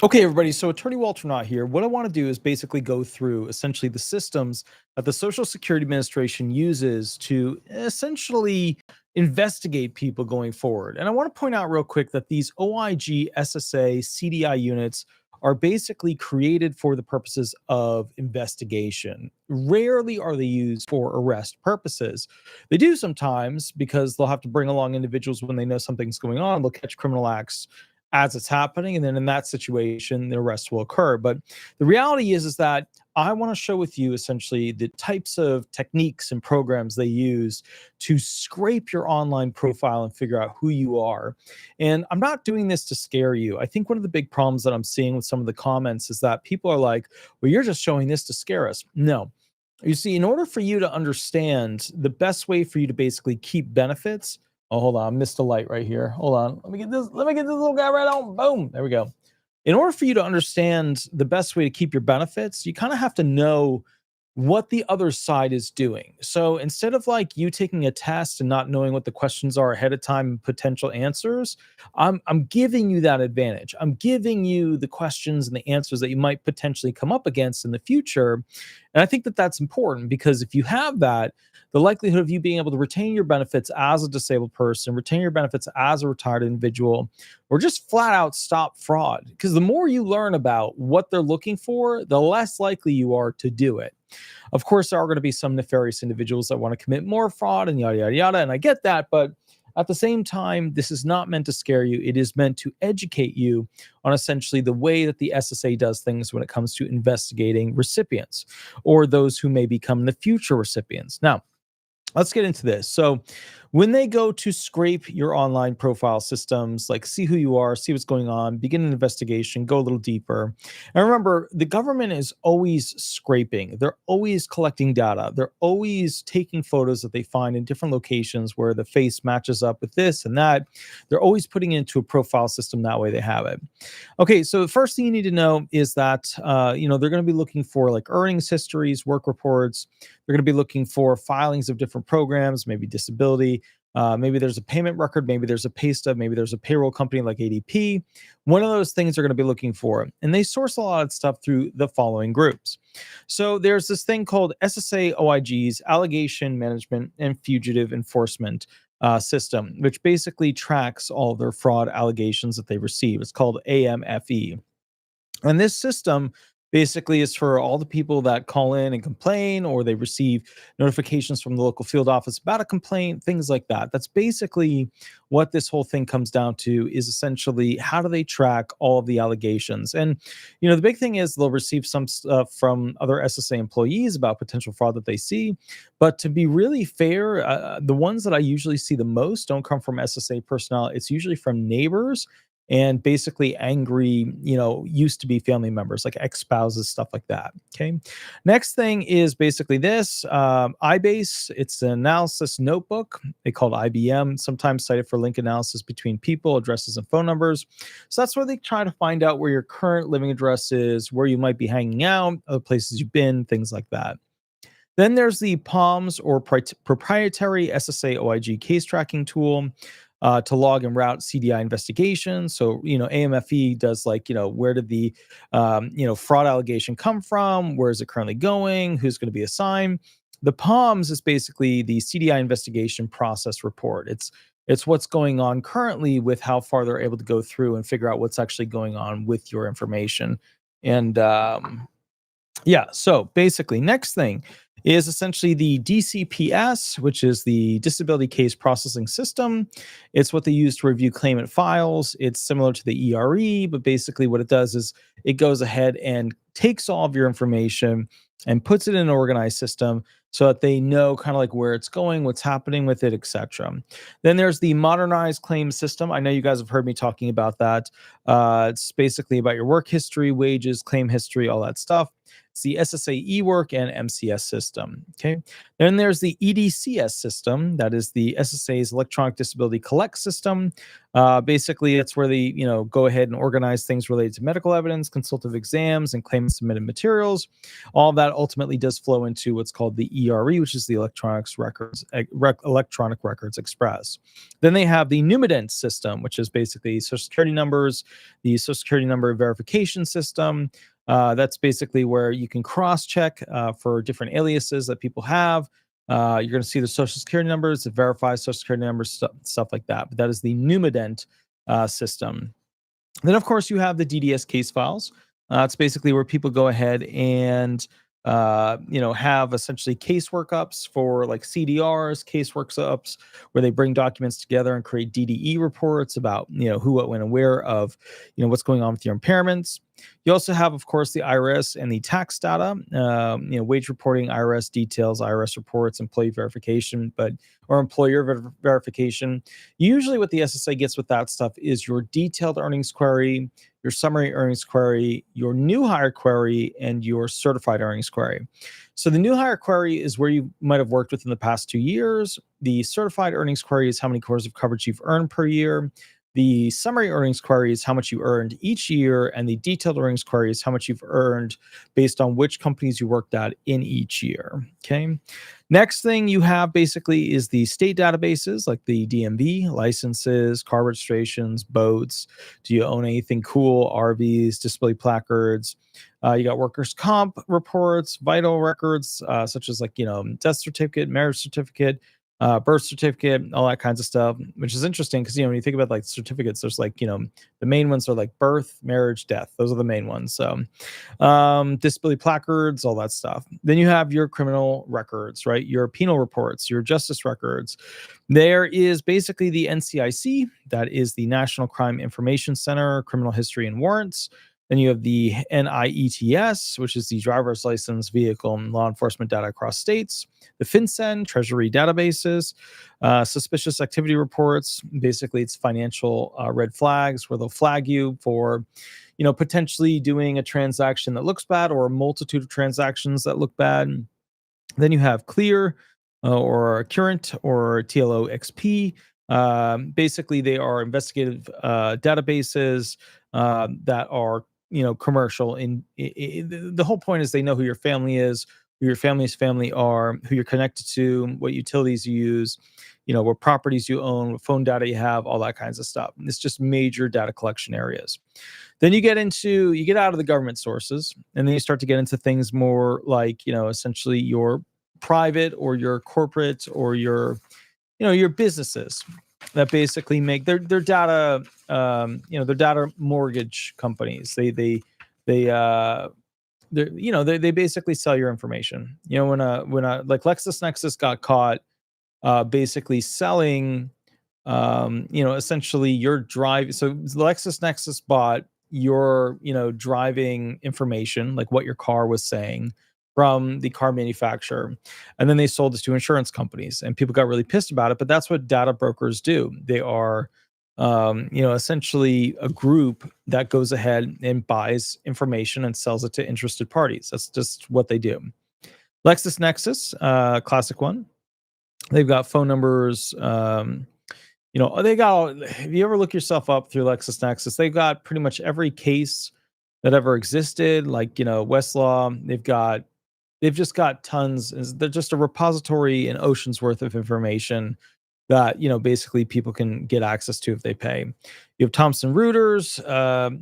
Okay, everybody. So, Attorney Walter Hnot here. What I want to do is basically go through essentially the systems that the Social Security Administration uses to essentially investigate people going forward. And I want to point out real quick that these OIG, SSA, CDI units are basically created for the purposes of investigation. Rarely are they used for arrest purposes. They do sometimes because they'll have to bring along individuals when they know something's going on. They'll catch criminal acts as it's happening, and then in that situation the arrest will occur. But the reality is that I want to show with you essentially the types of techniques and programs they use to scrape your online profile and figure out who you are. And I'm not doing this to scare you. I think one of the big problems that I'm seeing with some of the comments is that people are like, well, you're just showing this to scare us. No. You see, in order for you to understand the best way for you to basically keep benefits. Oh, hold on. I missed a light right here. Hold on. Let me get this little guy right on. Boom. There we go. In order for you to understand the best way to keep your benefits, you kind of have to know what the other side is doing. So instead of like you taking a test and not knowing what the questions are ahead of time and potential answers, I'm giving you that advantage. I'm giving you the questions and the answers that you might potentially come up against in the future. And I think that that's important because if you have that, the likelihood of you being able to retain your benefits as a disabled person, retain your benefits as a retired individual, or just flat out stop fraud. Because the more you learn about what they're looking for, the less likely you are to do it. Of course, there are going to be some nefarious individuals that want to commit more fraud and yada, yada, yada. And I get that. But at the same time, this is not meant to scare you. It is meant to educate you on essentially the way that the SSA does things when it comes to investigating recipients or those who may become the future recipients. Now, let's get into this. So, when they go to scrape your online profile systems, like see who you are, see what's going on, begin an investigation, go a little deeper. And remember, the government is always scraping. They're always collecting data. They're always taking photos that they find in different locations where the face matches up with this and that. They're always putting it into a profile system. That way they have it. Okay, so the first thing you need to know is that, they're going to be looking for like earnings histories, work reports. They're going to be looking for filings of different programs, maybe disability. Maybe there's a payment record, maybe there's a pay stub, maybe there's a payroll company like ADP. One of those things they're going to be looking for. And they source a lot of stuff through the following groups. So there's this thing called SSA OIG's Allegation Management and Fugitive Enforcement system, which basically tracks all their fraud allegations that they receive. It's called AMFE. And this system basically is for all the people that call in and complain, or they receive notifications from the local field office about a complaint, things like that. That's basically what this whole thing comes down to, is essentially how do they track all of the allegations. And, the big thing is they'll receive some stuff from other SSA employees about potential fraud that they see. But to be really fair, the ones that I usually see the most don't come from SSA personnel. It's usually from neighbors and basically angry, used to be family members, like ex-spouses, stuff like that. Okay. Next thing is basically this iBase. It's an analysis notebook. They call it IBM, sometimes cited for link analysis between people, addresses, and phone numbers. So that's where they try to find out where your current living address is, where you might be hanging out, other places you've been, things like that. Then there's the POMS, or proprietary SSA OIG case tracking tool, to log and route CDI investigations. So, AMFE does like, where did the, fraud allegation come from? Where is it currently going? Who's going to be assigned? The POMS is basically the CDI investigation process report. It's what's going on currently with how far they're able to go through and figure out what's actually going on with your information. And yeah, so basically, next thing is essentially the DCPS, which is the Disability Case Processing System. It's what they use to review claimant files. It's similar to the ERE, but basically what it does is it goes ahead and takes all of your information and puts it in an organized system so that they know kind of like where it's going, what's happening with it, etc. Then there's the modernized claim system. I know you guys have heard me talking about that. It's basically about your work history, wages, claim history, all that stuff. It's the SSA eWork and MCS system. Okay. Then there's the EDCS system, that is the SSA's Electronic Disability Collect system. Basically, it's where they, go ahead and organize things related to medical evidence, consultative exams, and claim submitted materials. All of that ultimately does flow into what's called the ERE, which is the Electronic Records Express. Then they have the Numident system, which is basically Social Security numbers, the Social Security number verification system. That's basically where you can cross-check for different aliases that people have. You're going to see the social security numbers, the verified social security numbers, stuff like that. But that is the Numident system. Then, of course, you have the DDS case files. It's basically where people go ahead and have essentially case workups for like CDRs, case workups, where they bring documents together and create DDE reports about who, what, when, and where of what's going on with your impairments. You also have, of course, the IRS and the tax data, wage reporting, IRS details, IRS reports, employee verification, or employer verification. Usually what the SSA gets with that stuff is your detailed earnings query, your summary earnings query, your new hire query, and your certified earnings query. So the new hire query is where you might have worked within the past 2 years. The certified earnings query is how many quarters of coverage you've earned per year. The summary earnings query is how much you earned each year, and the detailed earnings query is how much you've earned based on which companies you worked at in each year. Okay. Next thing you have basically is the state databases like the DMV, licenses, car registrations, boats. Do you own anything cool? RVs, disability placards. You got workers' comp reports, vital records, such as death certificate, marriage certificate, birth certificate, all that kinds of stuff, which is interesting because when you think about certificates, there's the main ones are like birth, marriage, death. Those are the main ones. So disability placards, all that stuff. Then you have your criminal records, right? Your penal reports, your justice records. There is basically the NCIC, that is the National Crime Information Center, Criminal History and Warrants. Then you have the NIETS, which is the driver's license, vehicle, and law enforcement data across states. The FinCEN, Treasury databases, suspicious activity reports. Basically, it's financial red flags where they'll flag you for, potentially doing a transaction that looks bad or a multitude of transactions that look bad. Then you have Clear or Current or TLOXP. Basically, they are investigative databases that are commercial. The whole point is they know who your family is, who your family's family are, who you're connected to, what utilities you use, what properties you own, what phone data you have, all that kinds of stuff. And it's just major data collection areas. Then you get out of the government sources, and then you start to get into things more like, essentially your private or your corporate or your businesses that basically make their data, their data mortgage companies. They basically sell your information. When like LexisNexis got caught basically selling, essentially your drive. So LexisNexis bought your, driving information, like what your car was saying, from the car manufacturer. And then they sold this to insurance companies, and people got really pissed about it. But that's what data brokers do. They are, essentially a group that goes ahead and buys information and sells it to interested parties. That's just what they do. LexisNexis, classic one. They've got phone numbers. They got. If you ever look yourself up through LexisNexis, they've got pretty much every case that ever existed. Like Westlaw, they've just got tons. They're just a repository, an ocean's worth of information that basically people can get access to if they pay. You have Thomson Reuters,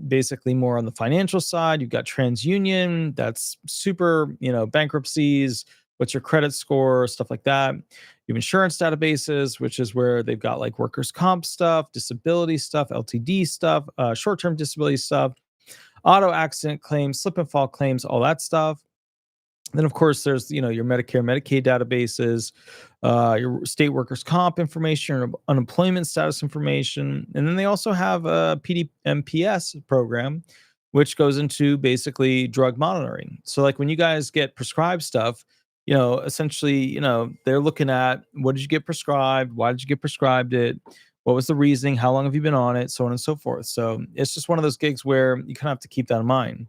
basically more on the financial side. You've got TransUnion, that's super, bankruptcies, what's your credit score, stuff like that. You have insurance databases, which is where they've got like workers' comp stuff, disability stuff, LTD stuff, short-term disability stuff, auto accident claims, slip and fall claims, all that stuff. Then, of course, there's your Medicare, Medicaid databases, your state workers' comp information, your unemployment status information, and then they also have a PDMPS program, which goes into basically drug monitoring. So, like when you guys get prescribed stuff, essentially, they're looking at what did you get prescribed, why did you get prescribed it, What was the reasoning? How long have you been on it? So on and so forth. So it's just one of those gigs where you kind of have to keep that in mind.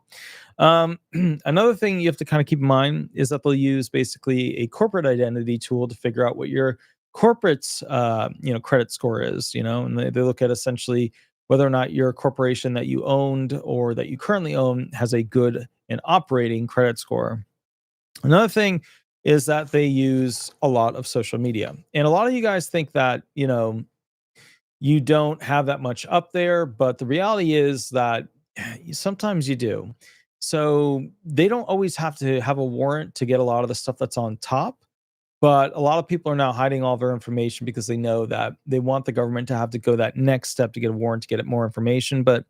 Um, Another thing you have to kind of keep in mind is that they'll use basically a corporate identity tool to figure out what your corporate's credit score is. And they look at essentially whether or not your corporation that you owned or that you currently own has a good and operating credit score. Another thing is that they use a lot of social media, and a lot of you guys think that you don't have that much up there, but the reality is that sometimes you do. So they don't always have to have a warrant to get a lot of the stuff that's on top. But a lot of people are now hiding all their information because they know that they want the government to have to go that next step to get a warrant to get it more information. But,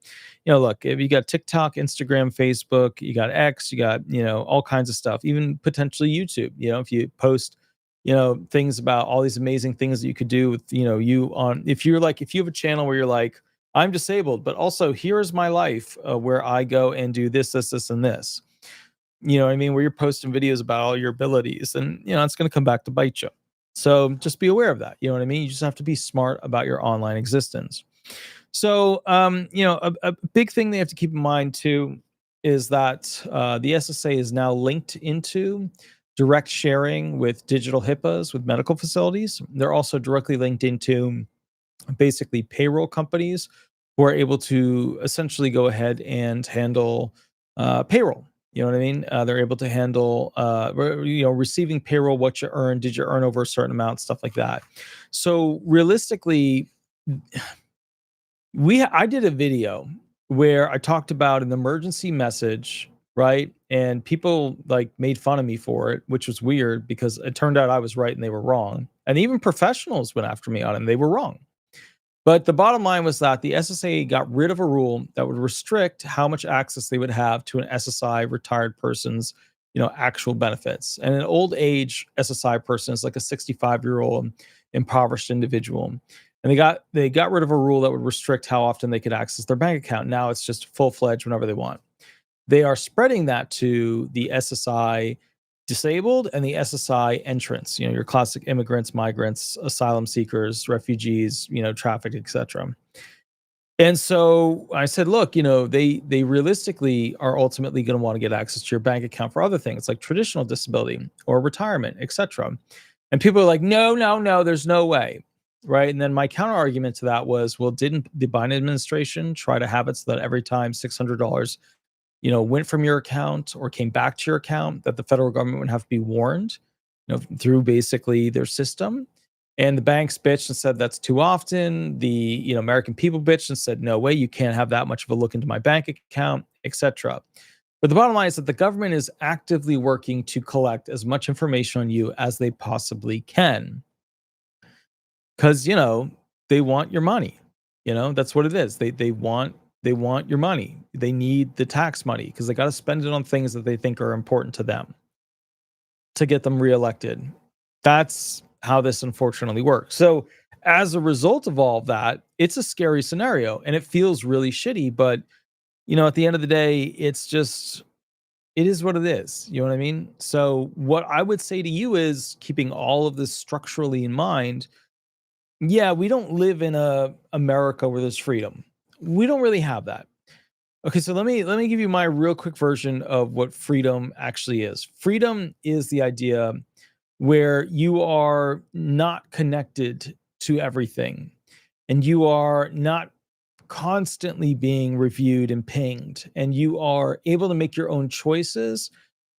look, if you got TikTok, Instagram, Facebook, you got X, you got, all kinds of stuff, even potentially YouTube. If you post, things about all these amazing things that you could do with, you on, if you have a channel where you're like, I'm disabled, but also here's my life where I go and do this, this, this, and this. You know what I mean? Where you're posting videos about all your abilities, and it's going to come back to bite you. So just be aware of that. You know what I mean? You just have to be smart about your online existence. So, a big thing they have to keep in mind too is that the SSA is now linked into direct sharing with digital HIPAAs with medical facilities. They're also directly linked into basically payroll companies who are able to essentially go ahead and handle payroll. You know what I mean? They're able to handle, receiving payroll, what you earn, did you earn over a certain amount, stuff like that. So realistically, I did a video where I talked about an emergency message, right? And people like made fun of me for it, which was weird because it turned out I was right and they were wrong. And even professionals went after me on it and they were wrong. But the bottom line was that the SSA got rid of a rule that would restrict how much access they would have to an SSI retired person's, actual benefits. And an old age SSI person is like a 65-year-old impoverished individual. And they got rid of a rule that would restrict how often they could access their bank account. Now it's just full-fledged whenever they want. They are spreading that to the SSI disabled and the SSI entrants, your classic immigrants, migrants, asylum seekers, refugees, trafficked, etc. And so I said, look, they realistically are ultimately going to want to get access to your bank account for other things like traditional disability or retirement, etc. And people are like, no, no, no, there's no way. Right. And then my counter argument to that was, well, didn't the Biden administration try to have it so that every time $600 went from your account or came back to your account, that the federal government would have to be warned, through basically their system? And the banks bitched and said that's too often. The American people bitched and said, no way, you can't have that much of a look into my bank account, etc. But the bottom line is that the government is actively working to collect as much information on you as they possibly can, because they want your money. That's what it is. They want your money. They need the tax money because they got to spend it on things that they think are important to them to get them reelected. That's how this unfortunately works. So as a result of all of that, it's a scary scenario and it feels really shitty. But, at the end of the day, it is what it is. You know what I mean? So what I would say to you is, keeping all of this structurally in mind, yeah, we don't live in a America where there's freedom. We don't really have that. Okay, so let me give you my real quick version of what freedom actually is. Freedom is the idea where you are not connected to everything and you are not constantly being reviewed and pinged, and you are able to make your own choices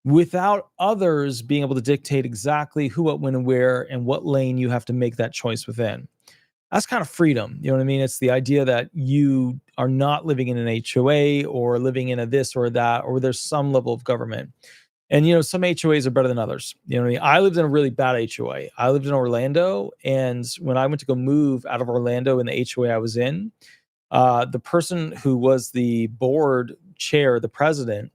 without others being able to dictate exactly who, what, when, and where, and what lane you have to make that choice within. That's kind of freedom. You know what I mean? It's the idea that you are not living in an HOA or living in a this or that, or there's some level of government. And, some HOAs are better than others. You know what I mean? I lived in a really bad HOA. I lived in Orlando. And when I went to go move out of Orlando in the HOA I was in, the person who was the board chair, the president,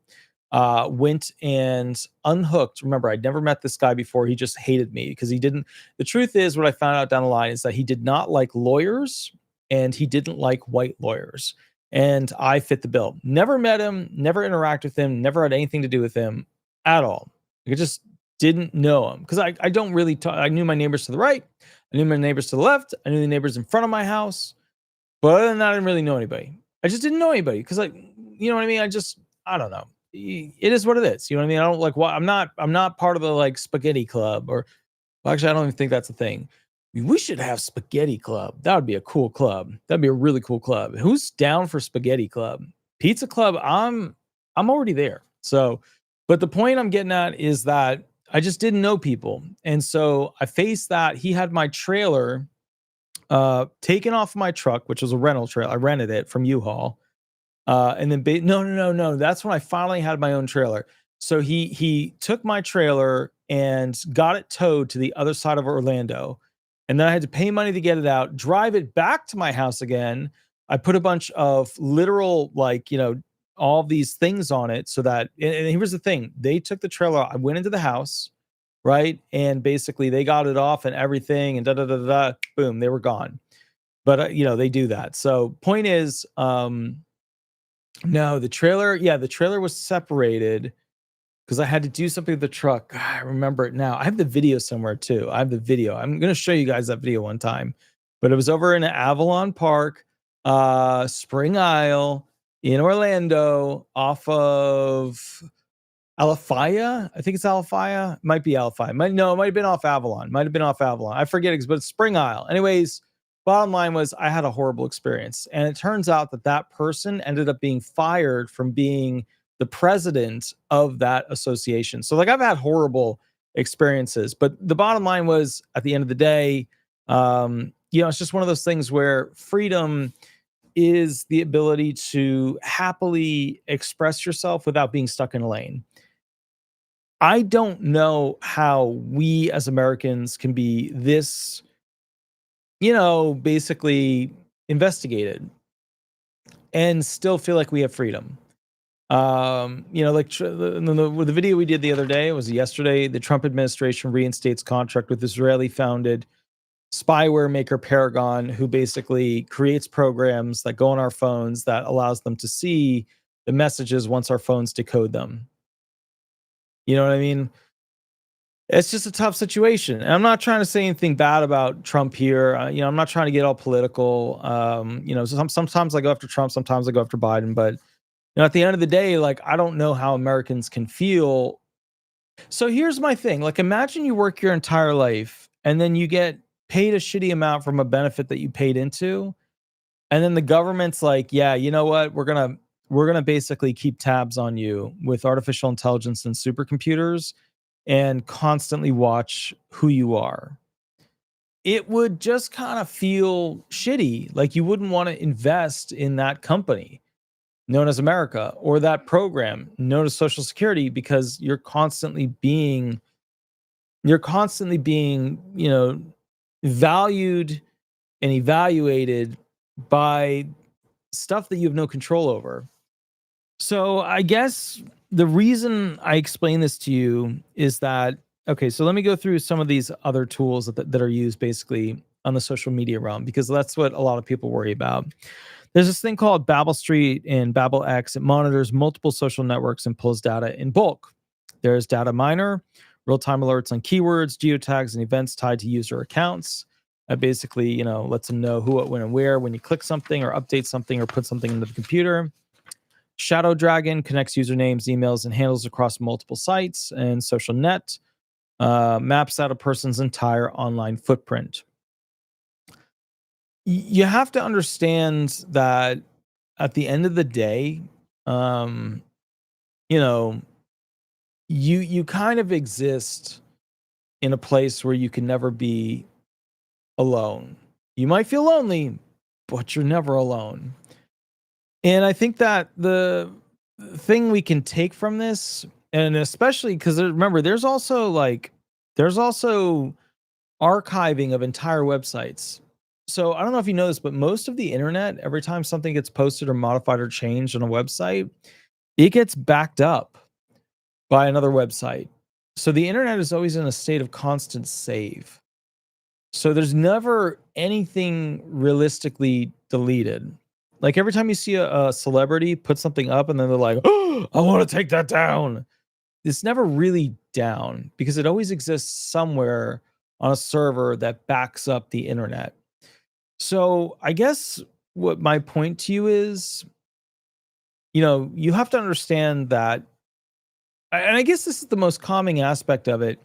went and unhooked. Remember, I'd never met this guy before. He just hated me because he didn't. The truth is, what I found out down the line is that he did not like lawyers and he didn't like white lawyers. And I fit the bill. Never met him, never interacted with him, never had anything to do with him at all. I just didn't know him because I don't really talk. I knew my neighbors to the right. I knew my neighbors to the left. I knew the neighbors in front of my house. But other than that, I didn't really know anybody. I just didn't know anybody because, like, you know what I mean? I don't know. It is what it is. You know what I mean? I don't like why I'm not part of the like spaghetti club or well, actually, I don't even think that's a thing. We should have spaghetti club. That would be a cool club. That'd be a really cool club. Who's down for spaghetti club? Pizza club, I'm already there. So, but the point I'm getting at is that I just didn't know people. And so I faced that. He had my trailer taken off my truck, which was a rental trailer. I rented it from U-Haul. And then no, no, no, no. That's when I finally had my own trailer. So he took my trailer and got it towed to the other side of Orlando. And then I had to pay money to get it out, drive it back to my house again. I put a bunch of literal, like, all these things on it so that, and here's the thing, they took the trailer. I went into the house, right? And basically they got it off and everything and da da da da, da, boom, they were gone. But, they do that. So point is, no, the trailer was separated because I had to do something with the truck. I remember it now. I have the video somewhere too. I have the video. I'm gonna show you guys that video one time. But it was over in Avalon Park, Spring Isle in Orlando, off of Alafaya. I think it's Alafaya. Might be Alafaya. No, it might have been off Avalon. Might have been off Avalon. I forget, but it's Spring Isle. Anyways, bottom line was I had a horrible experience. And it turns out that that person ended up being fired from being the president of that association. So like I've had horrible experiences, but the bottom line was at the end of the day, it's just one of those things where freedom is the ability to happily express yourself without being stuck in a lane. I don't know how we as Americans can be this, basically investigated and still feel like we have freedom. Like the video we did the other day was yesterday. The Trump administration reinstates contract with Israeli-founded spyware maker Paragon, who basically creates programs that go on our phones that allows them to see the messages once our phones decode them. You know what I mean? It's just a tough situation. And I'm not trying to say anything bad about Trump here. I'm not trying to get all political. Sometimes I go after Trump, sometimes I go after Biden, but at the end of the day, like, I don't know how Americans can feel. So here's my thing. Like, imagine you work your entire life and then you get paid a shitty amount from a benefit that you paid into. And then the government's like, yeah, you know what? We're going to basically keep tabs on you with artificial intelligence and supercomputers and constantly watch who you are. It would just kind of feel shitty. Like you wouldn't want to invest in that company known as America or that program known as Social Security because you're constantly being, valued and evaluated by stuff that you have no control over. So I guess the reason I explain this to you is that, okay, so let me go through some of these other tools that are used basically on the social media realm, because that's what a lot of people worry about. There's this thing called Babel Street and Babel X. It monitors multiple social networks and pulls data in bulk. There's Data Miner, real-time alerts on keywords, geotags, and events tied to user accounts. That basically, lets them know who, what, when, and where when you click something or update something or put something into the computer. Shadow Dragon connects usernames, emails, and handles across multiple sites. And Social Net maps out a person's entire online footprint. You have to understand that at the end of the day, you kind of exist in a place where you can never be alone. You might feel lonely, but you're never alone. And I think that the thing we can take from this, and especially because remember, there's also archiving of entire websites. So I don't know if you know this, but most of the internet, every time something gets posted or modified or changed on a website, it gets backed up by another website. So the internet is always in a state of constant save. So there's never anything realistically deleted. Like every time you see a celebrity put something up and then they're like, oh, I want to take that down. It's never really down because it always exists somewhere on a server that backs up the internet. So I guess what my point to you is, you have to understand that, and I guess this is the most calming aspect of it.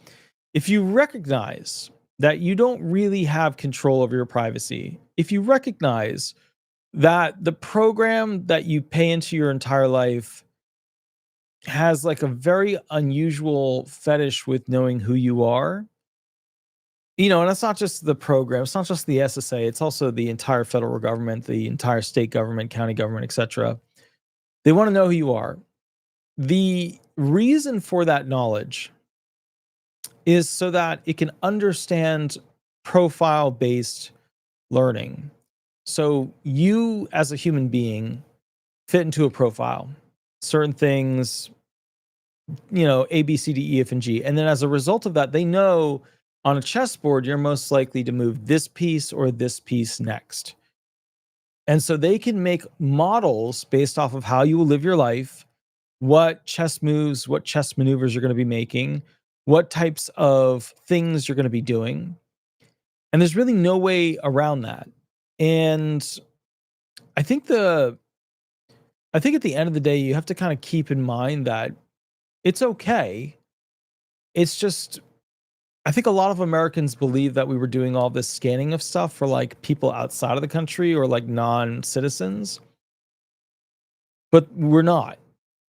If you recognize that you don't really have control over your privacy, if you recognize that the program that you pay into your entire life has like a very unusual fetish with knowing who you are, and it's not just the program, it's not just the SSA, it's also the entire federal government, the entire state government, county government, etc. They want to know who you are. The reason for that knowledge is so that it can understand profile based learning. So you, as a human being, fit into a profile, certain things, A, B, C, D, E, F, and G. And then as a result of that, they know on a chessboard, you're most likely to move this piece or this piece next. And so they can make models based off of how you will live your life, what chess moves, what chess maneuvers you're going to be making, what types of things you're going to be doing. And there's really no way around that. And I think at the end of the day, you have to kind of keep in mind that it's okay. It's just, I think a lot of Americans believe that we were doing all this scanning of stuff for like people outside of the country or like non-citizens, but we're not.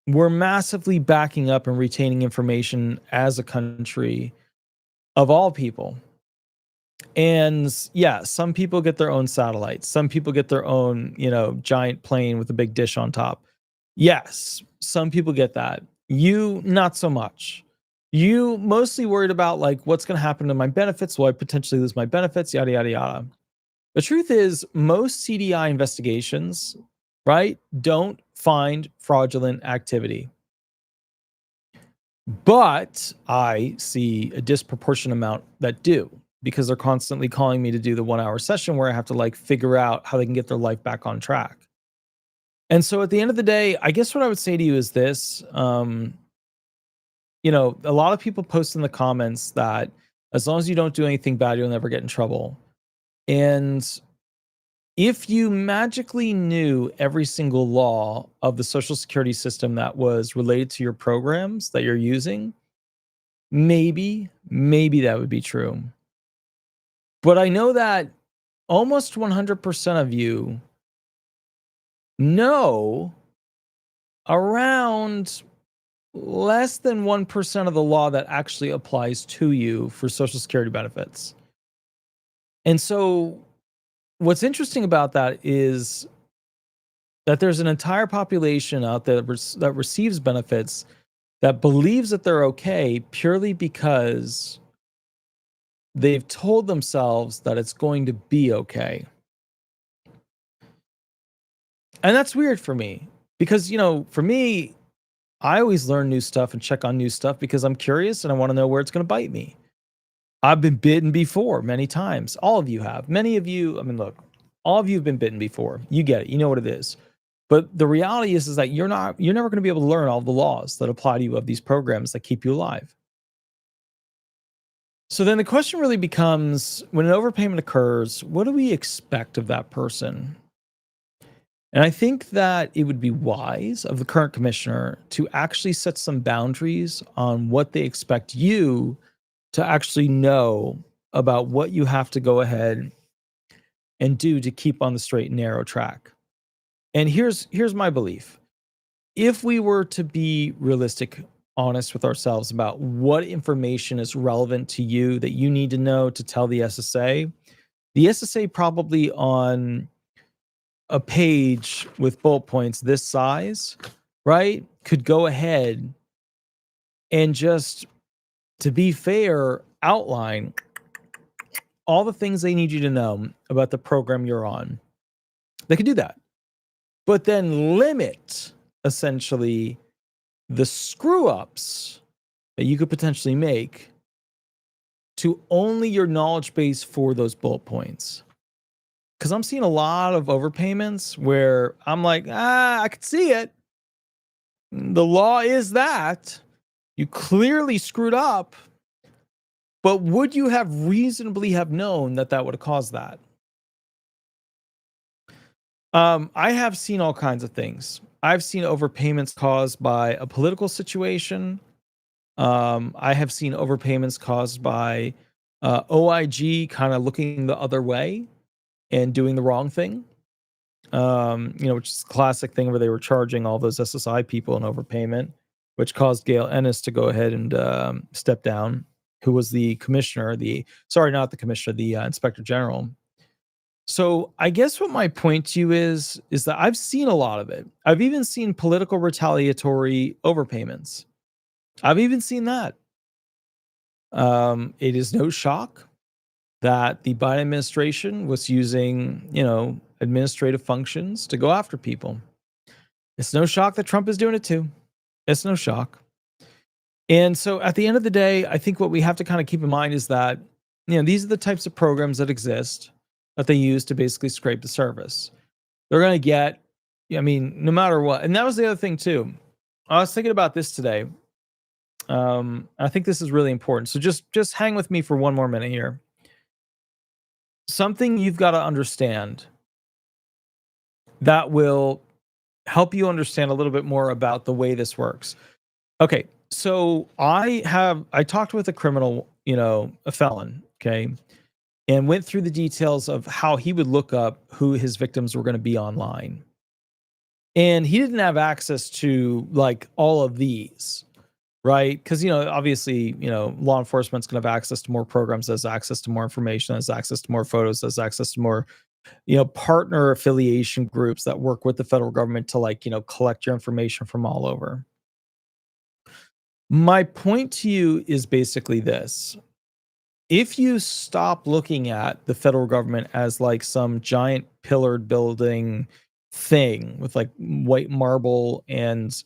We're massively backing up and retaining information as a country of all people. And yeah, some people get their own satellites. Some people get their own, giant plane with a big dish on top. Yes, some people get that. You, not so much. You mostly worried about like what's going to happen to my benefits. Will I potentially lose my benefits? Yada, yada, yada. The truth is, most CDI investigations, right, don't find fraudulent activity. But I see a disproportionate amount that do, because they're constantly calling me to do the 1 hour session where I have to like figure out how they can get their life back on track. And so at the end of the day, I guess what I would say to you is this, a lot of people post in the comments that as long as you don't do anything bad, you'll never get in trouble. And if you magically knew every single law of the Social Security system that was related to your programs that you're using, maybe that would be true. But I know that almost 100% of you know around less than 1% of the law that actually applies to you for Social Security benefits. And so what's interesting about that is that there's an entire population out there that receives benefits that believes that they're okay purely because they've told themselves that it's going to be okay. And that's weird for me because, for me, I always learn new stuff and check on new stuff because I'm curious and I want to know where it's going to bite me. I've been bitten before many times. All of you have. Many of you, look, all of you have been bitten before. You get it. You know what it is. But the reality is that you're never going to be able to learn all the laws that apply to you of these programs that keep you alive. So then the question really becomes, when an overpayment occurs, what do we expect of that person? And I think that it would be wise of the current commissioner to actually set some boundaries on what they expect you to actually know about what you have to go ahead and do to keep on the straight and narrow track. And here's my belief. If we were to be realistic, honest with ourselves about what information is relevant to you that you need to know to tell the SSA probably on a page with bullet points this size, right, could go ahead and just, to be fair, outline all the things they need you to know about the program you're on. They could do that. But then limit, essentially, the screw-ups that you could potentially make to only your knowledge base for those bullet points. Because I'm seeing a lot of overpayments where I'm like, I could see it. The law is that. You clearly screwed up. But would you have reasonably have known that that would have caused that? I have seen all kinds of things. I've seen overpayments caused by a political situation. I have seen overpayments caused by OIG kind of looking the other way and doing the wrong thing. Which is a classic thing where they were charging all those SSI people an overpayment, which caused Gail Ennis to go ahead and step down, who was the commissioner, not the commissioner, the inspector general. So I guess what my point to you is that I've seen a lot of it. I've even seen political retaliatory overpayments. I've even seen that. It is no shock that the Biden administration was using, administrative functions to go after people. It's no shock that Trump is doing it too. It's no shock. And so at the end of the day, I think what we have to kind of keep in mind is that, these are the types of programs that exist that they use to basically scrape the service. They're going to get, no matter what. And that was the other thing too. I was thinking about this today. I think this is really important. So just hang with me for one more minute here. Something you've got to understand that will help you understand a little bit more about the way this works. Okay, so I talked with a criminal, a felon, okay, and went through the details of how he would look up who his victims were going to be online. And he didn't have access to like all of these, right? Because, obviously, law enforcement's going to have access to more programs, has access to more information, has access to more photos, has access to more, partner affiliation groups that work with the federal government to collect your information from all over. My point to you is basically this. If you stop looking at the federal government as like some giant pillared building thing with like white marble and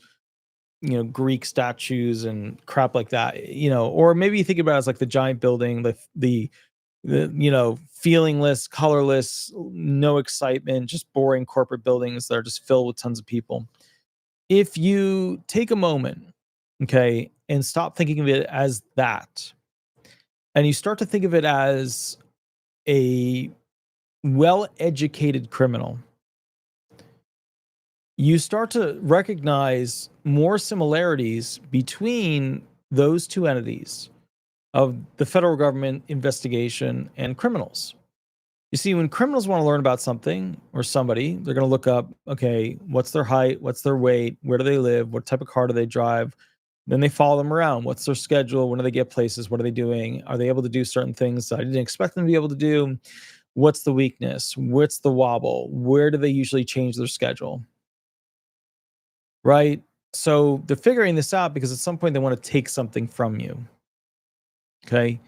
Greek statues and crap like that, or maybe you think about it as like the giant building, the feelingless, colorless, no excitement, just boring corporate buildings that are just filled with tons of people. If you take a moment, okay, and stop thinking of it as that, and you start to think of it as a well-educated criminal, you start to recognize more similarities between those two entities of the federal government investigation and criminals. You see, when criminals want to learn about something or somebody, they're going to look up, okay, what's their height? What's their weight? Where do they live? What type of car do they drive? Then they follow them around. What's their schedule? When do they get places? What are they doing? Are they able to do certain things that I didn't expect them to be able to do? What's the weakness? What's the wobble? Where do they usually change their schedule? Right? So they're figuring this out because at some point they want to take something from you. Okay.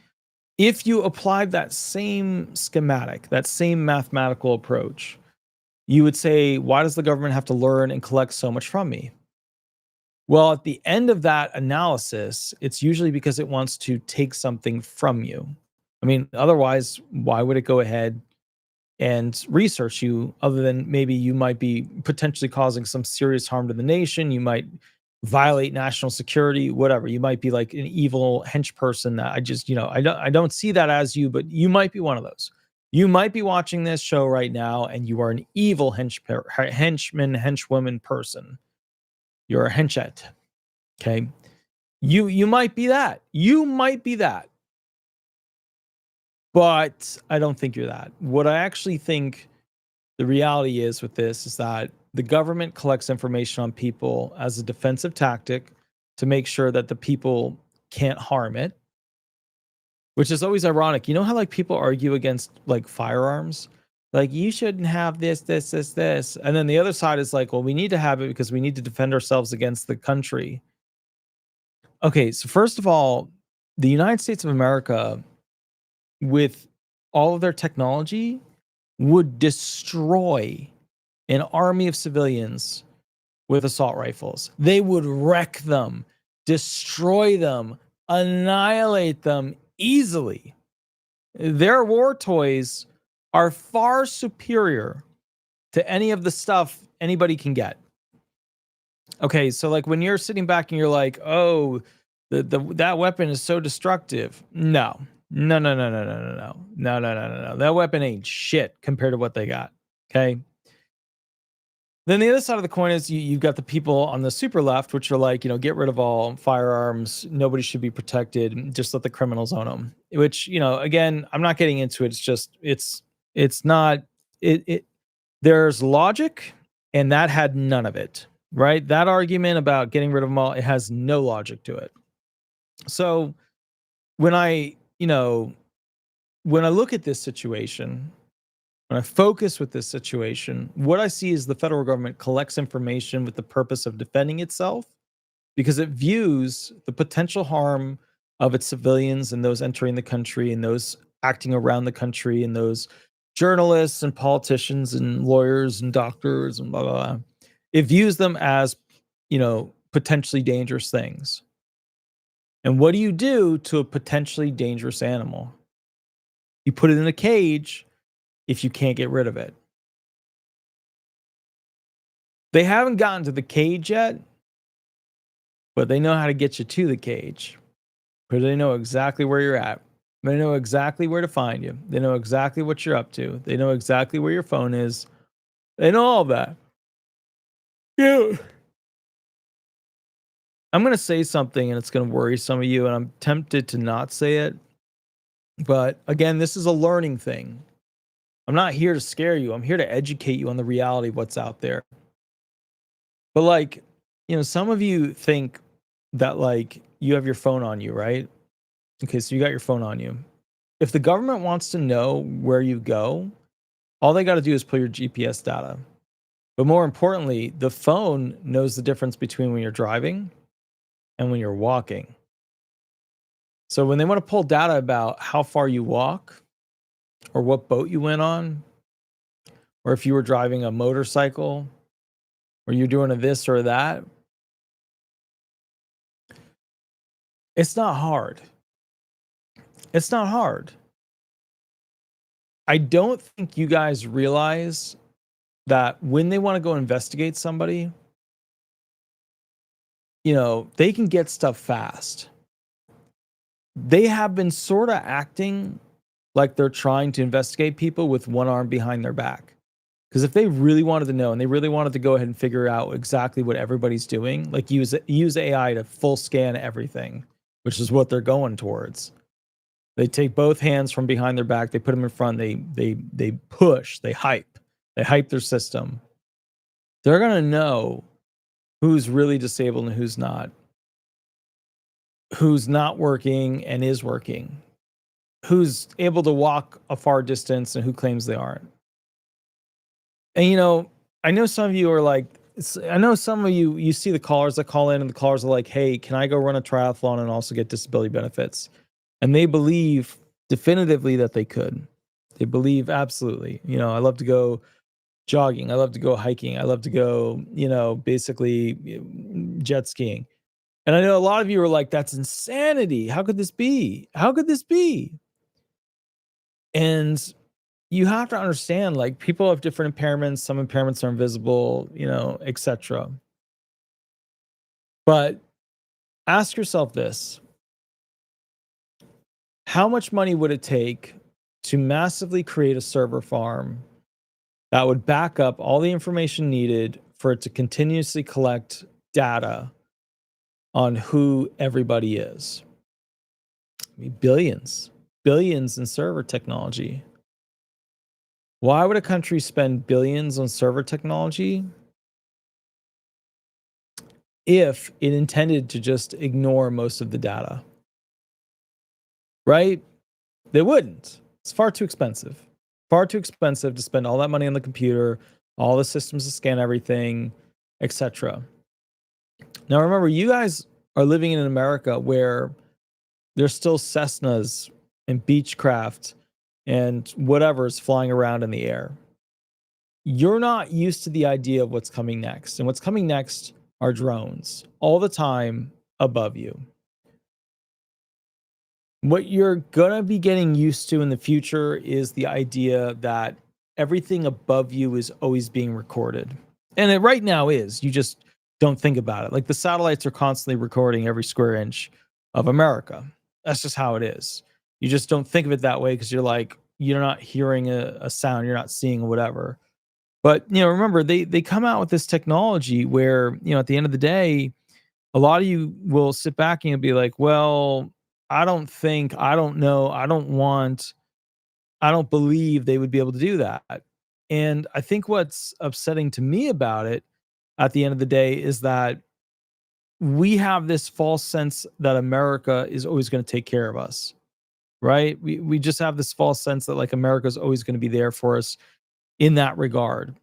If you applied that same schematic, that same mathematical approach, you would say, why does the government have to learn and collect so much from me? Well, at the end of that analysis, it's usually because it wants to take something from you. Otherwise, why would it go ahead and research you other than maybe you might be potentially causing some serious harm to the nation? You might violate national security, whatever. You might be like an evil hench person that I don't see that as you, but you might be one of those. You might be watching this show right now and you are an evil henchman, henchwoman person. You're a henchette. Okay. You might be that. You might be that. But I don't think you're that. What I actually think the reality is with this is that the government collects information on people as a defensive tactic to make sure that the people can't harm it, which is always ironic. You know how like people argue against like firearms? Like you shouldn't have this. And then the other side is like, well, we need to have it because we need to defend ourselves against the country. Okay, so first of all, the United States of America, with all of their technology, would destroy an army of civilians with assault rifles. They would wreck them, destroy them, annihilate them easily. Their war toys are far superior to any of the stuff anybody can get. Okay, so like when you're sitting back and you're like, oh, that weapon is so destructive. No, No, no, no, no, no, no, no. No, no, no, no, no. That weapon ain't shit compared to what they got. Okay. Then the other side of the coin is you've got the people on the super left, which are like, get rid of all firearms. Nobody should be protected. Just let the criminals own them. Which, again, I'm not getting into it. It's just, it's not, there's logic, and that had none of it, right? That argument about getting rid of them all, it has no logic to it. So when when I look at this situation, when I focus with this situation, what I see is the federal government collects information with the purpose of defending itself because it views the potential harm of its civilians and those entering the country and those acting around the country and those journalists and politicians and lawyers and doctors and blah, blah, blah. It views them as, potentially dangerous things. And what do you do to a potentially dangerous animal? You put it in a cage if you can't get rid of it. They haven't gotten to the cage yet, but they know how to get you to the cage. Because they know exactly where you're at. They know exactly where to find you. They know exactly what you're up to. They know exactly where your phone is. They know all that. Yeah. I'm going to say something and it's going to worry some of you, and I'm tempted to not say it. But again, this is a learning thing. I'm not here to scare you. I'm here to educate you on the reality of what's out there. But some of you think that you have your phone on you, right? Okay, so you got your phone on you. If the government wants to know where you go, all they got to do is pull your GPS data. But more importantly, the phone knows the difference between when you're driving and when you're walking. So when they want to pull data about how far you walk or what boat you went on, or if you were driving a motorcycle or you're doing a this or that, it's not hard. It's not hard. I don't think you guys realize that when they want to go investigate somebody, they can get stuff fast. They have been sort of acting like they're trying to investigate people with one arm behind their back. Because if they really wanted to know and they really wanted to go ahead and figure out exactly what everybody's doing, like use AI to full scan everything, which is what they're going towards. They take both hands from behind their back, they put them in front, they push, they hype their system. They're going to know who's really disabled and who's not working and is working, who's able to walk a far distance and who claims they aren't. And I know some of you are like, I know some of you see the callers that call in, and the callers are like, hey, can I go run a triathlon and also get disability benefits? And they believe definitively that they could. They believe absolutely. I love to go jogging. I love to go hiking. I love to go, basically jet skiing. And I know a lot of you are like, that's insanity. How could this be? How could this be? And you have to understand, people have different impairments. Some impairments are invisible, etc. But ask yourself this. How much money would it take to massively create a server farm that would back up all the information needed for it to continuously collect data on who everybody is? I mean, billions in server technology. Why would a country spend billions on server technology if it intended to just ignore most of the data? Right? They wouldn't. It's far too expensive. Far too expensive to spend all that money on the computer, all the systems to scan everything, etc. Now remember, you guys are living in America where there's still Cessnas and Beechcraft and whatever is flying around in the air. You're not used to the idea of what's coming next. And what's coming next are drones all the time above you. What you're going to be getting used to in the future is the idea that everything above you is always being recorded. And it right now is. You just don't think about it. Like the satellites are constantly recording every square inch of America. That's just how it is. You just don't think of it that way because you're like, you're not hearing a sound, you're not seeing whatever. But, remember they come out with this technology where, at the end of the day, a lot of you will sit back and you'll be like, "Well, I don't think, I don't know, I don't want, I don't believe they would be able to do that." And I think what's upsetting to me about it at the end of the day is that we have this false sense that America is always going to take care of us, right? We just have this false sense that like America is always going to be there for us in that regard.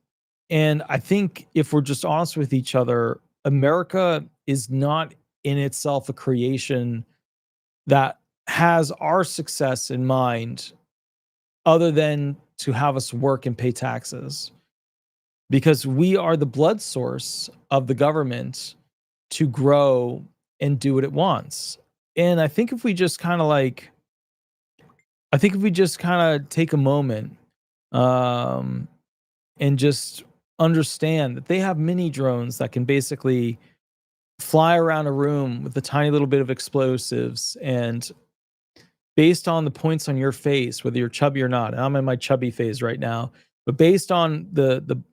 And I think if we're just honest with each other, America is not in itself a creation that has our success in mind other than to have us work and pay taxes, because we are the blood source of the government to grow and do what it wants. And I think if we just kind of like, I think if we just kind of take a moment, um, and just understand that they have mini drones that can basically fly around a room with a tiny little bit of explosives, and based on the points on your face, whether you're chubby or not, and I'm in my chubby phase right now, but based on the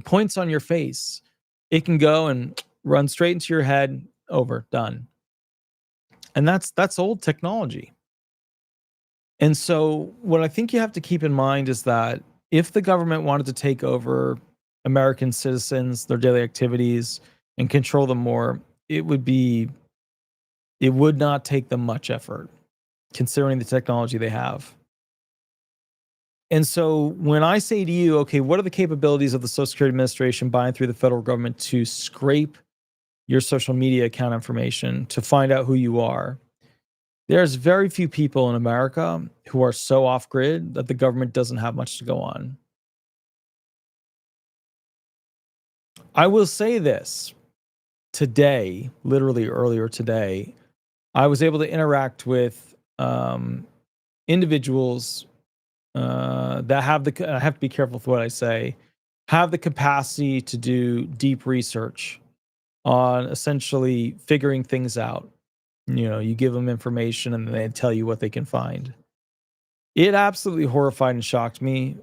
points on your face, it can go and run straight into your head, over, done. And that's old technology. And so what I think you have to keep in mind is that if the government wanted to take over American citizens, their daily activities, and control them more, it would be it would not take them much effort considering the technology they have. And so when I say to you, okay, what are the capabilities of the Social Security Administration buying through the federal government to scrape your social media account information to find out who you are? There's very few people in America who are so off grid that the government doesn't have much to go on. I will say this today, literally earlier today, I was able to interact with individuals that have I have to be careful with what I say, have the capacity to do deep research on essentially figuring things out. You give them information and they tell you what they can find. It absolutely horrified and shocked me.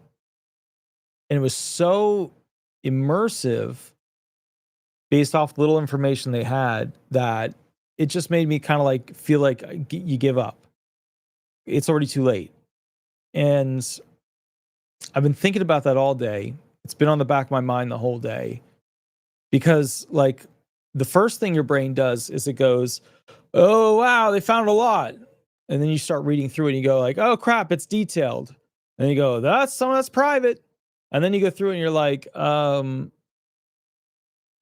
And it was so immersive based off little information they had that it just made me kind of like feel like you give up. It's already too late. And I've been thinking about that all day. It's been on the back of my mind the whole day because, like, the first thing your brain does is it goes, "Oh, wow, they found a lot." And then you start reading through it and you go like, "Oh crap, it's detailed." And you go, "That's some that's private." And then you go through and you're like,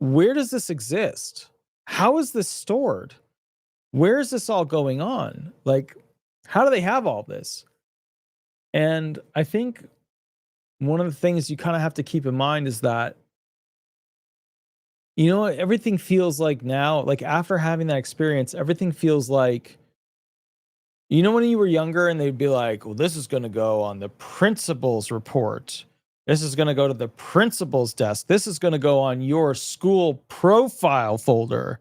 where does this exist? How is this stored? Where is this all going on? Like, how do they have all this? And I think one of the things you kind of have to keep in mind is that, everything feels like now, like after having that experience, everything feels like, when you were younger and they'd be like, well, this is going to go on the principal's report. This is going to go to the principal's desk. This is going to go on your school profile folder,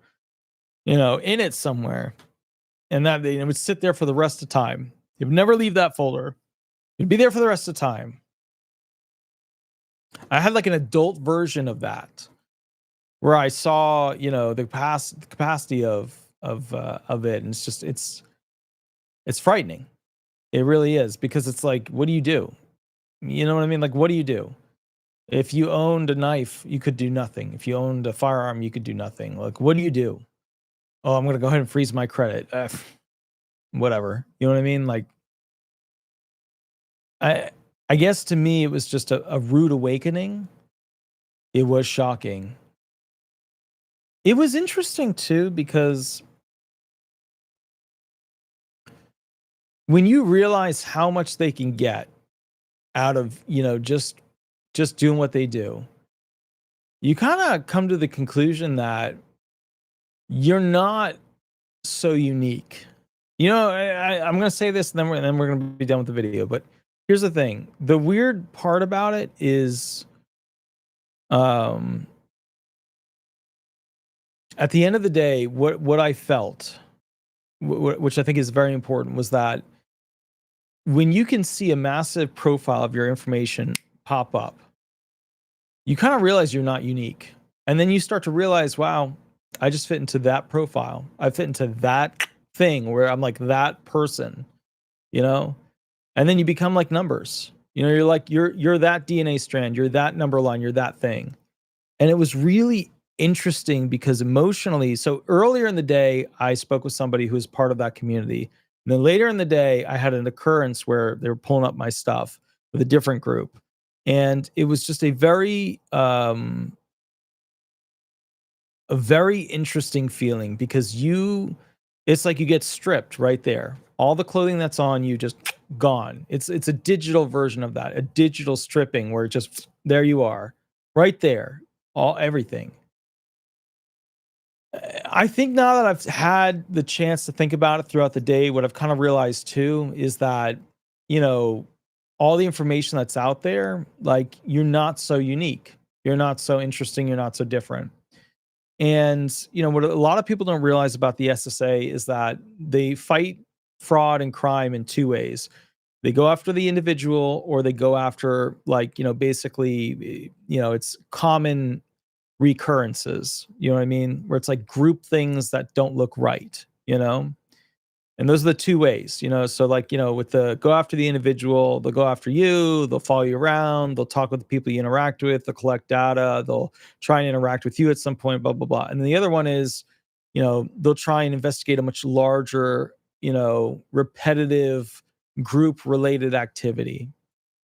in it somewhere. And that it would sit there for the rest of time. It would never leave that folder. It'd be there for the rest of the time. I had like an adult version of that where I saw, the capacity of it. And it's frightening. It really is, because it's like, what do you do? You know what I mean? Like, what do you do? If you owned a knife, you could do nothing. If you owned a firearm, you could do nothing. Like, what do you do? Oh, I'm going to go ahead and freeze my credit. Whatever. You know what I mean? Like, I I guess to me, it was just a rude awakening. It was shocking. It was interesting too, because when you realize how much they can get out of, just doing what they do, you kind of come to the conclusion that you're not so unique. I'm going to say this, and then we're going to be done with the video. But here's the thing: the weird part about it is, um, at the end of the day, what I felt, which I think is very important, was that when you can see a massive profile of your information pop up, you kind of realize you're not unique. And then you start to realize, wow, I just fit into that profile. I fit into that thing where I'm like that person, you know? And then you become like numbers. You know, you're like you're that DNA strand, you're that number line, you're that thing. And it was really interesting because emotionally, so earlier in the day, I spoke with somebody who was part of that community. And then later in the day, I had an occurrence where they were pulling up my stuff with a different group. And it was just a very interesting feeling because it's like you get stripped right there. All the clothing that's on you just gone. It's a digital version of that, a digital stripping where it just there you are, right there, all everything. I think now that I've had the chance to think about it throughout the day, what I've kind of realized too is that, you know, all the information that's out there, like you're not so unique. You're not so interesting. You're not so different. And, you know, what a lot of people don't realize about the SSA is that they fight fraud and crime in two ways. They go after the individual or they go after, like, you know, basically, it's common recurrences. You know what I mean? Where it's like group things that don't look right, you know? And those are the two ways, you know. So, like, you know, with the go after the individual, they'll go after you, they'll follow you around, they'll talk with the people you interact with, they'll collect data, they'll try and interact with you at some point, blah, blah, blah. And then the other one is, you know, they'll try and investigate a much larger, you know, repetitive group related activity.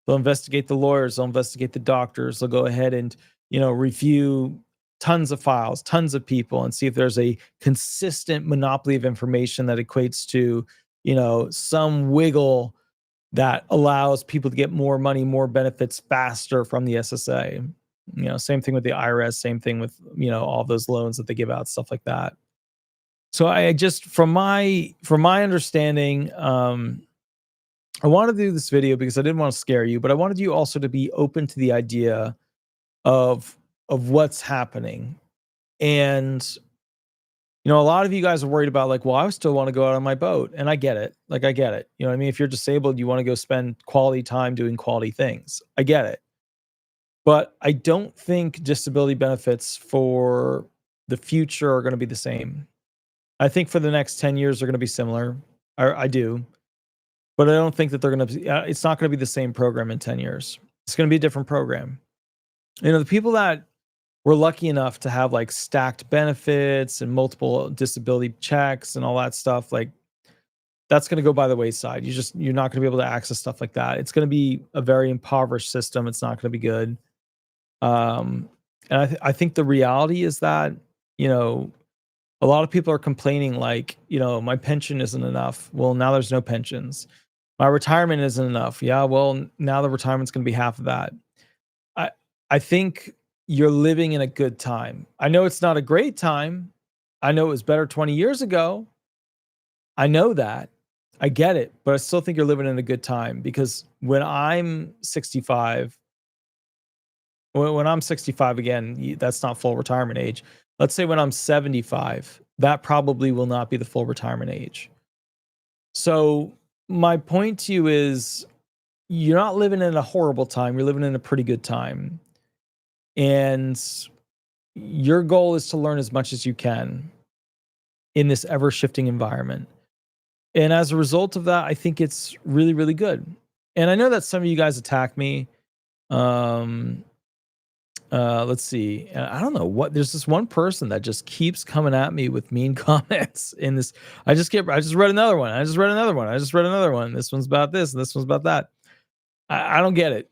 They'll investigate the lawyers, they'll investigate the doctors, they'll go ahead and, you know, review tons of files, tons of people, and see if there's a consistent monopoly of information that equates to, you know, some wiggle that allows people to get more money, more benefits faster from the SSA. You know, same thing with the IRS, same thing with, you know, all those loans that they give out, stuff like that. So I just from my understanding, I wanted to do this video because I didn't want to scare you, but I wanted you also to be open to the idea of what's happening. And you know, a lot of you guys are worried about like, well, I still want to go out on my boat, and I get it. Like I get it. You know what I mean? If you're disabled, you want to go spend quality time doing quality things. I get it. But I don't think disability benefits for the future are going to be the same. I think for the next 10 years they're going to be similar. I do. But I don't think that they're going to be it's not going to be the same program in 10 years. It's going to be a different program. You know, the people that were lucky enough to have like stacked benefits and multiple disability checks and all that stuff, like that's going to go by the wayside. You're not going to be able to access stuff like that. It's going to be a very impoverished system. It's not going to be good. Um, and I think the reality is that, you know, a lot of people are complaining like, you know, my pension isn't enough. Well, now there's no pensions. My retirement isn't enough. Yeah, well, now the retirement's going to be half of that. I I think you're living in a good time. I know it's not a great time. I know it was better 20 years ago. I know that. I get it, but I still think you're living in a good time because when I'm 65, when I'm 65 again, that's not full retirement age. Let's say when I'm 75, that probably will not be the full retirement age. So my point to you is you're not living in a horrible time. You're living in a pretty good time. And your goal is to learn as much as you can in this ever shifting environment. And as a result of that, I think it's really, really good. And I know that some of you guys attack me. Um, let's see. I don't know what. There's this one person that just keeps coming at me with mean comments. In this, I just read another one. I just read another one. I just read another one. This one's about this, and this one's about that. I don't get it.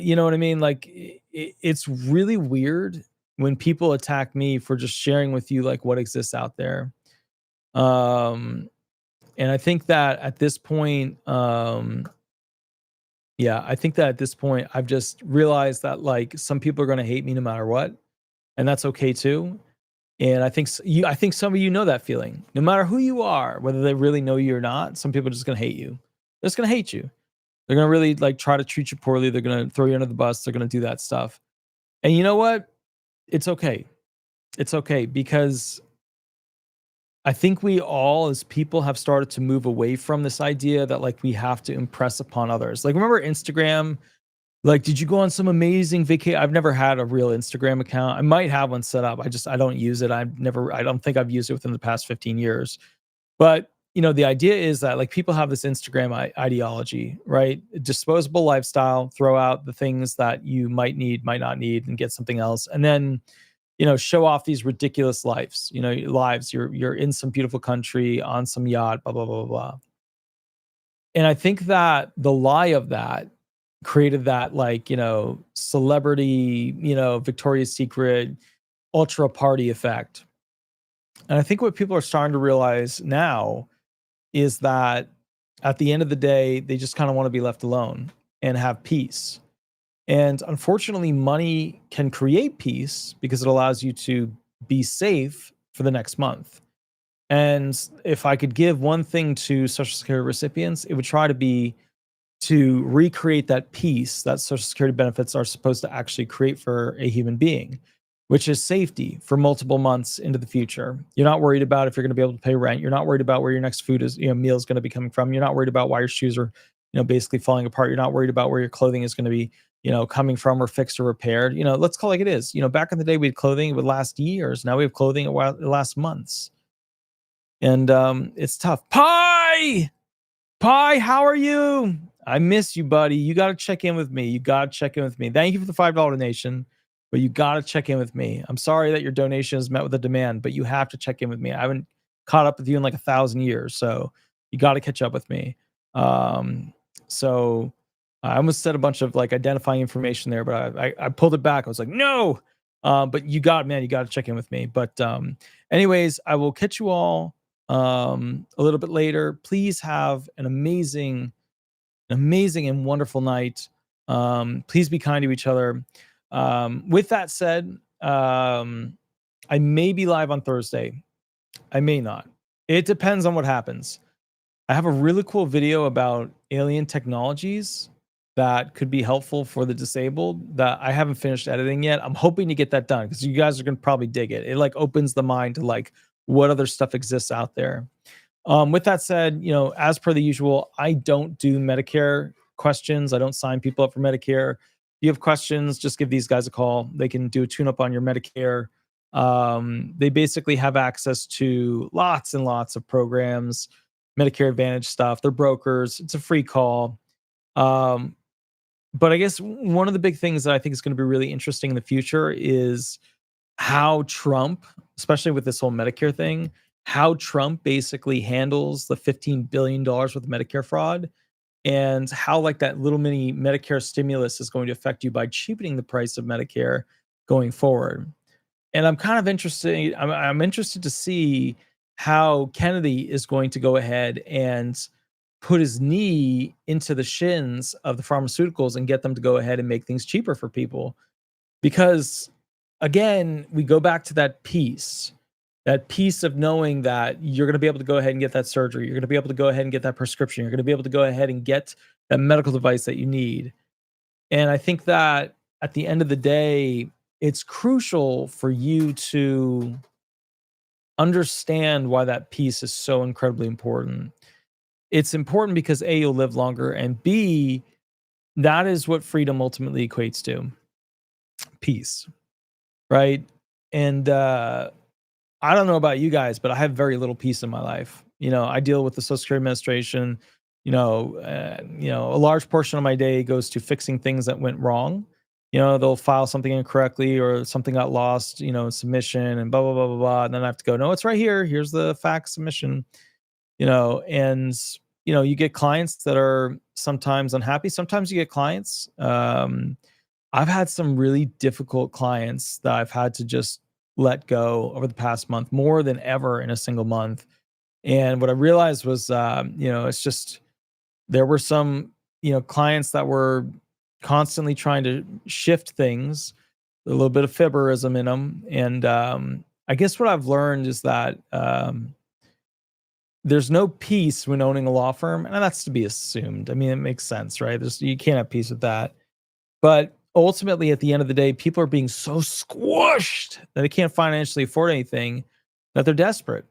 You know what I mean? Like, it's really weird when people attack me for just sharing with you like what exists out there. Um, and I think that at this point, yeah, I think that at this point, I've just realized that like some people are going to hate me no matter what, and that's okay too. And I think some of you know that feeling. No matter who you are, whether they really know you or not, some people are just going to hate you. They're just going to hate you. They're going to really like try to treat you poorly. They're going to throw you under the bus. They're going to do that stuff. And you know what? It's okay. It's okay because I think we all as people have started to move away from this idea that like we have to impress upon others. Like remember Instagram? Like, did you go on some amazing vacation? I've never had a real Instagram account. I might have one set up. I don't use it. I don't think I've used it within the past 15 years. But, the idea is that like people have this Instagram ideology, right? Disposable lifestyle, throw out the things that you might need, might not need, and get something else. And then, show off these ridiculous lives. You're in some beautiful country on some yacht, blah, blah, blah, blah, blah. And I think that the lie of that created that like, celebrity, Victoria's Secret ultra party effect. And I think what people are starting to realize now is that at the end of the day, they just kind of want to be left alone and have peace. And unfortunately, money can create peace because it allows you to be safe for the next month. And if I could give one thing to Social Security recipients, it would try to be to recreate that peace that Social Security benefits are supposed to actually create for a human being, which is safety for multiple months into the future. You're not worried about if you're going to be able to pay rent. You're not worried about where your next food is, meal is going to be coming from. You're not worried about why your shoes are, basically falling apart. You're not worried about where your clothing is going to be, coming from or fixed or repaired. Let's call it like it is. Back in the day, we had clothing, it would last years. Now we have clothing, it lasts months. And it's tough. Pie, how are you? I miss you, buddy. You got to check in with me. Thank you for the $5 donation, but you got to check in with me. I'm sorry that your donation is met with a demand, but you have to check in with me. I haven't caught up with you in like 1,000 years, so you got to catch up with me. So I almost said a bunch of like identifying information there, but I pulled it back. I was like, no. But you got to check in with me. But anyways, I will catch you all a little bit later. Please have an amazing and wonderful night. Please be kind to each other. With that said, I may be live on Thursday. I may not. It depends on what happens. I have a really cool video about alien technologies that could be helpful for the disabled that I haven't finished editing yet. I'm hoping to get that done because you guys are going to probably dig it. It like opens the mind to like what other stuff exists out there. With that said, as per the usual, I don't do Medicare questions. I don't sign people up for Medicare. If you have questions, just give these guys a call. They can do a tune-up on your Medicare. They basically have access to lots and lots of programs, Medicare Advantage stuff. They're brokers. It's a free call. But I guess one of the big things that I think is going to be really interesting in the future is how Trump, especially with this whole Medicare thing, how Trump basically handles the $15 billion worth of Medicare fraud and how like that little mini Medicare stimulus is going to affect you by cheapening the price of Medicare going forward. And I'm kind of interested. I'm interested to see how Kennedy is going to go ahead and put his knee into the shins of the pharmaceuticals and get them to go ahead and make things cheaper for people. Because again, we go back to that peace of knowing that you're going to be able to go ahead and get that surgery. You're going to be able to go ahead and get that prescription. You're going to be able to go ahead and get that medical device that you need. And I think that at the end of the day, it's crucial for you to understand why that peace is so incredibly important. It's important because A, you'll live longer, and B, that is what freedom ultimately equates to. Peace. Right? And I don't know about you guys, but I have very little peace in my life. I deal with the Social Security Administration. A large portion of my day goes to fixing things that went wrong. They'll file something incorrectly or something got lost, submission and blah, blah, blah, blah, blah. And then I have to go, no, it's right here. Here's the fax submission, and, you get clients that are sometimes unhappy. Sometimes you get clients. I've had some really difficult clients that I've had to just let go over the past month, more than ever in a single month. And what I realized was, it's just, there were some, clients that were constantly trying to shift things, a little bit of fibberism in them. And I guess what I've learned is that there's no peace when owning a law firm. And that's to be assumed. I mean, it makes sense, right? You can't have peace with that. But ultimately, at the end of the day, people are being so squished that they can't financially afford anything that they're desperate.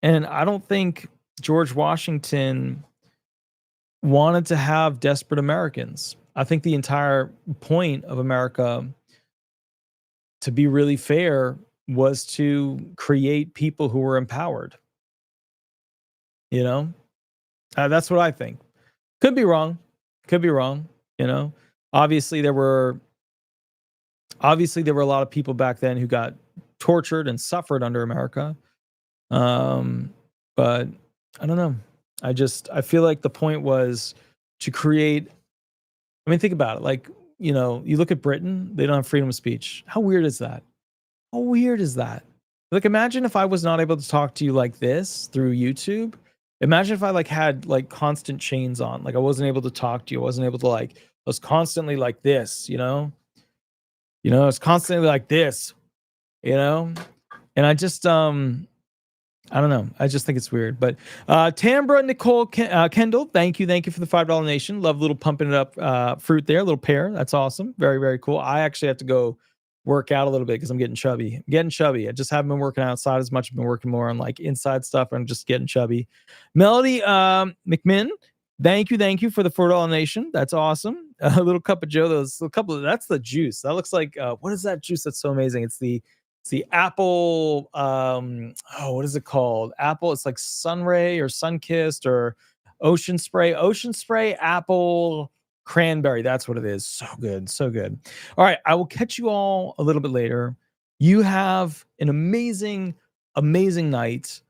And I don't think George Washington wanted to have desperate Americans. I think the entire point of America, to be really fair, was to create people who were empowered. You know, that's what I think. Could be wrong. Could be wrong. You know, obviously there were a lot of people back then who got tortured and suffered under America. Um, but I don't know. I feel like the point was to create. I mean, think about it. Like, you look at Britain, they don't have freedom of speech. How weird is that? How weird is that? Like, imagine if I was not able to talk to you like this through YouTube. Imagine if I like had like constant chains on, like I wasn't able to talk to you. I wasn't able to I was constantly like this, it's constantly like this, you know? And I don't know. I just think it's weird. But Tambra Nicole Kendall, thank you. Thank you for the $5 nation. Love little pumping it up fruit there, little pear. That's awesome. Very, very cool. I actually have to go work out a little bit because I'm getting chubby. I just haven't been working outside as much. I've been working more on like inside stuff. I'm just getting chubby. Melody McMinn, thank you. Thank you for the $4 nation. That's awesome. A little cup of Joe. That's the juice. That looks like, what is that juice that's so amazing? It's the apple, what is it called? Apple, it's like Sunray or Sunkissed or Ocean Spray, apple, cranberry. That's what it is. So good, so good. All right, I will catch you all a little bit later. You have an amazing, amazing night.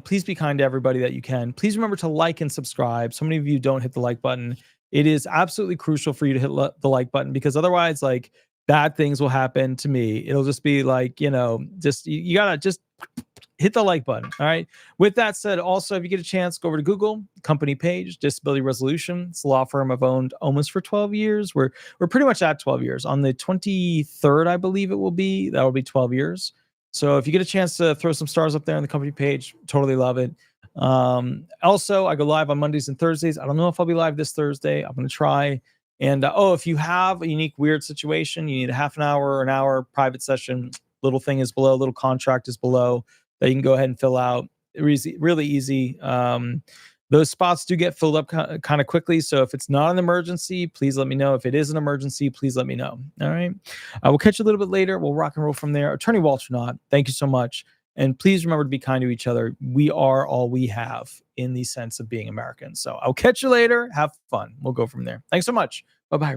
Please be kind to everybody that you can. Please remember to like and subscribe. So many of you don't hit the like button. It is absolutely crucial for you to hit the like button, because otherwise, like, bad things will happen to me. It'll just be like, just you gotta just hit the like button. All right. With that said, also, if you get a chance, go over to Google, company page, Disability Resolution. It's a law firm I've owned almost for 12 years. We're pretty much at 12 years. On the 23rd, I believe it will be. That will be 12 years. So if you get a chance to throw some stars up there on the company page, totally love it. Also, I go live on Mondays and Thursdays. I don't know if I'll be live this Thursday. I'm going to try. And if you have a unique, weird situation, you need a half an hour or an hour private session, little thing is below, little contract is below that you can go ahead and fill out. Really easy. Those spots do get filled up kind of quickly. So if it's not an emergency, please let me know. If it is an emergency, please let me know. All right. I will catch you a little bit later. We'll rock and roll from there. Attorney Walter Hnot, thank you so much. And please remember to be kind to each other. We are all we have in the sense of being Americans. So I'll catch you later. Have fun. We'll go from there. Thanks so much. Bye-bye.